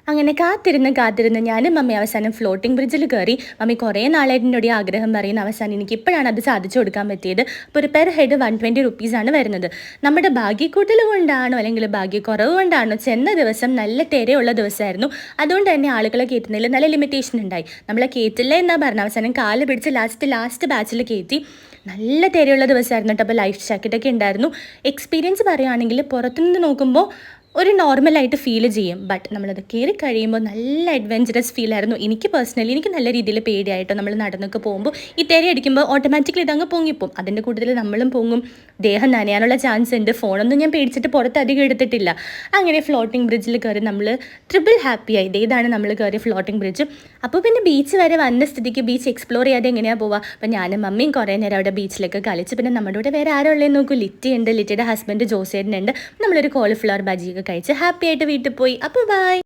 അങ്ങനെ കാത്തിരുന്ന് ഞാനും മമ്മി അവസാനം ഫ്ലോട്ടിംഗ് ബ്രിഡ്ജിൽ കയറി. മമ്മി കുറേ നാളായിട്ട് എന്നോട് ഈ ആഗ്രഹം പറയുന്ന അവസാനം എനിക്ക് ഇപ്പോഴാണ് അത് സാധിച്ചു കൊടുക്കാൻ പറ്റിയത്. അപ്പോൾ ഒരു പെർ ഹെഡ് 120 റുപ്പീസാണ് വരുന്നത്. നമ്മുടെ ഭാഗ്യക്കൂട്ടൽ കൊണ്ടാണോ അല്ലെങ്കിൽ ഭാഗ്യക്കുറവ് കൊണ്ടാണോ ചെന്ന ദിവസം നല്ല തിരയുള്ള ദിവസമായിരുന്നു. അതുകൊണ്ട് തന്നെ ആളുകളെ കയറ്റുന്നതിൽ നല്ല ലിമിറ്റേഷൻ ഉണ്ടായി. നമ്മളെ കയറ്റില്ല എന്നാ പറഞ്ഞ അവസാനം കാല് പിടിച്ച് ലാസ്റ്റ് ബാച്ചിൽ കയറ്റി. നല്ല തിരയുള്ള ദിവസമായിരുന്നു കേട്ടോ. അപ്പോൾ ലൈഫ് ജാക്കറ്റൊക്കെ ഉണ്ടായിരുന്നു. എക്സ്പീരിയൻസ് പറയുകയാണെങ്കിൽ പുറത്തുനിന്ന് നോക്കുമ്പോൾ ഒരു നോർമലായിട്ട് ഫീൽ ചെയ്യും. ബട്ട് നമ്മളത് കയറി കഴിയുമ്പോൾ നല്ല അഡ്വഞ്ചറസ് ഫീലായിരുന്നു. എനിക്ക് നല്ല രീതിയിൽ പേടിയായിട്ടോ. നമ്മൾ നടന്നൊക്കെ പോകുമ്പോൾ ഈ തിര അടിക്കുമ്പോൾ ഓട്ടോമാറ്റിക്കലി ഇതങ്ങ് പൊങ്ങിപ്പോവും. അതിൻ്റെ കൂട്ടത്തിൽ നമ്മളും പൊങ്ങും, ദേഹം നനയാനുള്ള ചാൻസ് ഉണ്ട്. ഫോണൊന്നും ഞാൻ പേടിച്ചിട്ട് പുറത്ത് അധികം എടുത്തിട്ടില്ല. അങ്ങനെ ഫ്ലോട്ടിംഗ് ബ്രിഡ്ജിൽ കയറി നമ്മൾ ട്രിപ്പിൾ ഹാപ്പിയായി. ഇതാണ് നമ്മൾ കയറിയ ഫ്ലോട്ടിംഗ് ബ്രിഡ്ജ്. അപ്പോൾ പിന്നെ ബീച്ച് വരെ വന്ന സ്ഥിതിക്ക് ബീച്ച് എക്സ്പ്ലോർ ചെയ്യാതെ എങ്ങനെയാണ് പോവുക? അപ്പോൾ ഞാനും മമ്മിയും കുറേ നേരം അവിടെ ബീച്ചിലൊക്കെ കളിച്ച്. പിന്നെ നമ്മുടെ കൂടെ വേറെ ആരോ ഉള്ളതെന്ന് നോക്കൂ, ലിറ്റി ഉണ്ട്, ലിറ്റിയുടെ ഹസ്ബൻഡ് ജോസേട്ടനുണ്ട്. നമ്മളൊരു കോളിഫ്ലവർ ബജിയൊക്കെ കഴിച്ച് ഹാപ്പി ആയിട്ട് വീട്ടിൽ പോയി. അപ്പോൾ ബൈ.